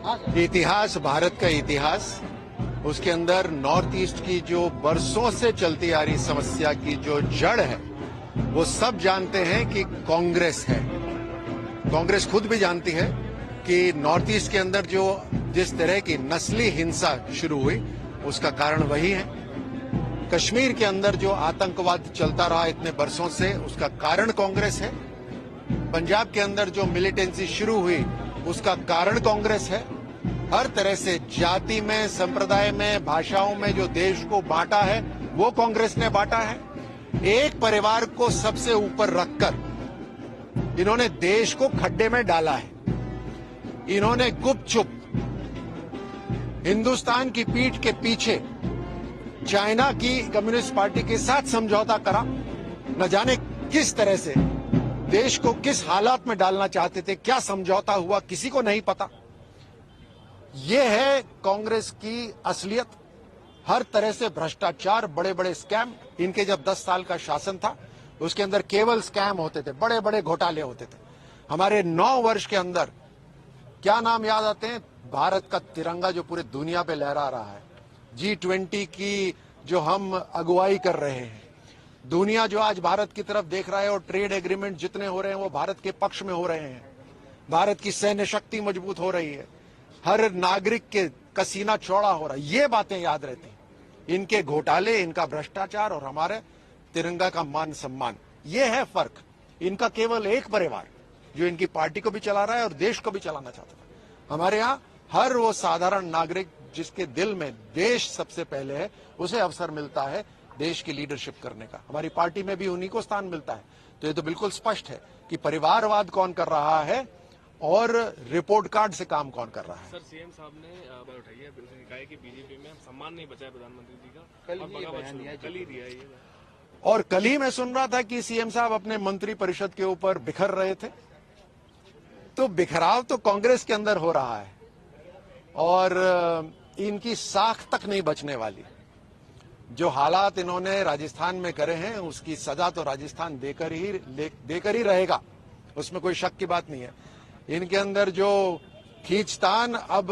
इतिहास, भारत का इतिहास, उसके अंदर नॉर्थ ईस्ट की जो बरसों से चलती आ रही समस्या की जो जड़ है, वो सब जानते हैं कि कांग्रेस है। कांग्रेस खुद भी जानती है कि नॉर्थ ईस्ट के अंदर जो जिस तरह की नस्ली हिंसा शुरू हुई, उसका कारण वही है। कश्मीर के अंदर जो आतंकवाद चलता रहा इतने बरसों से, उसका कारण कांग्रेस है। पंजाब के अंदर जो मिलिटेंसी शुरू हुई, उसका कारण कांग्रेस है। हर तरह से जाति में, संप्रदाय में, भाषाओं में जो देश को बांटा है, वो कांग्रेस ने बांटा है। एक परिवार को सबसे ऊपर रखकर इन्होंने देश को खड्डे में डाला है। इन्होंने गुपचुप हिंदुस्तान की पीठ के पीछे चाइना की कम्युनिस्ट पार्टी के साथ समझौता करा। न जाने किस तरह से देश को किस हालात में डालना चाहते थे, क्या समझौता हुआ, किसी को नहीं पता। ये है कांग्रेस की असलियत। हर तरह से भ्रष्टाचार, बड़े बड़े स्कैम। इनके जब 10 साल का शासन था, उसके अंदर केवल स्कैम होते थे, बड़े बड़े घोटाले होते थे। हमारे 9 वर्ष के अंदर क्या नाम याद आते हैं? भारत का तिरंगा जो पूरे दुनिया पे लहरा रहा है, G20 की जो हम अगुवाई कर रहे हैं, दुनिया जो आज भारत की तरफ देख रहा है, और ट्रेड एग्रीमेंट जितने हो रहे हैं वो भारत के पक्ष में हो रहे हैं। भारत की सैन्य शक्ति मजबूत हो रही है, हर नागरिक के का सीना चौड़ा हो रहा है। ये बातें याद रहती हैं। इनके घोटाले, इनका भ्रष्टाचार और हमारे तिरंगा का मान सम्मान, ये है फर्क। इनका केवल एक परिवार जो इनकी पार्टी को भी चला रहा है और देश को भी चलाना चाहता था। हमारे यहाँ हर वो साधारण नागरिक जिसके दिल में देश सबसे पहले है, उसे अवसर मिलता है देश की लीडरशिप करने का। हमारी पार्टी में भी उन्हीं को स्थान मिलता है। तो ये तो बिल्कुल स्पष्ट है कि परिवारवाद कौन कर रहा है और रिपोर्ट कार्ड से काम कौन कर रहा है। सर, सीएम साहब ने बात उठाई है, कहा है कि बीजेपी में सम्मान नहीं बचा है प्रधानमंत्री जी का, कल ही दिया है ये। और कल ही मैं सुन रहा था कि सीएम साहब अपने मंत्री परिषद के ऊपर बिखर रहे थे। तो बिखराव तो कांग्रेस के अंदर हो रहा है और इनकी साख तक नहीं बचने वाली। जो हालात इन्होंने राजस्थान में करे हैं, उसकी सजा तो राजस्थान देकर ही रहेगा, उसमें कोई शक की बात नहीं है। इनके अंदर जो खींचतान अब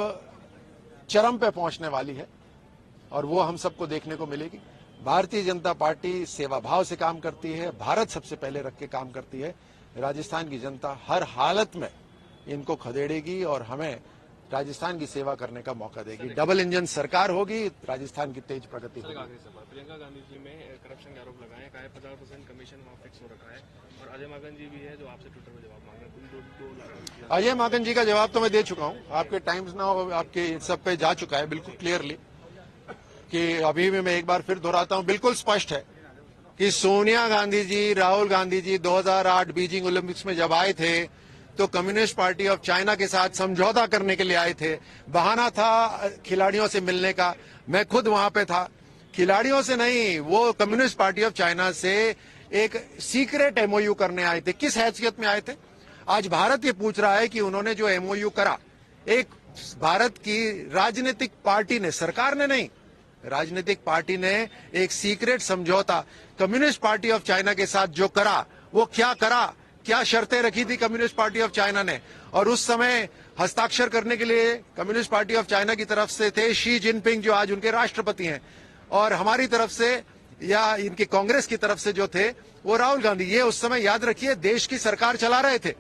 चरम पे पहुंचने वाली है और वो हम सबको देखने को मिलेगी। भारतीय जनता पार्टी सेवा भाव से काम करती है, भारत सबसे पहले रख के काम करती है। राजस्थान की जनता हर हालत में इनको खदेड़ेगी और हमें राजस्थान की सेवा करने का मौका देगी। डबल इंजन सरकार होगी, राजस्थान की तेज प्रगति होगी। प्रियंका गांधी जी में करप्शन के आरोप लगाए, 50% कमीशन वहाँ फिक्स हो रखा है, और अजय माकन जी भी है जो आपसे ट्विटर पर जवाब मांग रहे हैं। अजय माकन जी का जवाब तो मैं दे चुका हूँ, आपके टाइम्स नाउ आपके सब पे जा चुका है बिल्कुल क्लियरली, कि अभी भी मैं एक बार फिर दोहराता हूँ। बिल्कुल स्पष्ट है कि सोनिया गांधी जी, राहुल गांधी जी 2008 बीजिंग ओलंपिक्स में जब आए थे तो कम्युनिस्ट पार्टी ऑफ चाइना के साथ समझौता करने के लिए आए थे। बहाना था खिलाड़ियों से मिलने का, मैं खुद वहां पे था। खिलाड़ियों से नहीं, वो कम्युनिस्ट पार्टी ऑफ चाइना से एक सीक्रेट एमओयू करने आए थे। किस हैसियत में आए थे? आज भारत ये पूछ रहा है कि उन्होंने जो एमओयू करा, एक भारत की राजनीतिक पार्टी ने, सरकार ने नहीं, राजनीतिक पार्टी ने एक सीक्रेट समझौता कम्युनिस्ट पार्टी ऑफ चाइना के साथ जो करा, वो क्या करा, क्या शर्तें रखी थी कम्युनिस्ट पार्टी ऑफ चाइना ने। और उस समय हस्ताक्षर करने के लिए कम्युनिस्ट पार्टी ऑफ चाइना की तरफ से थे शी जिनपिंग, जो आज उनके राष्ट्रपति हैं, और हमारी तरफ से या इनकी कांग्रेस की तरफ से जो थे वो राहुल गांधी। ये उस समय याद रखिए देश की सरकार चला रहे थे।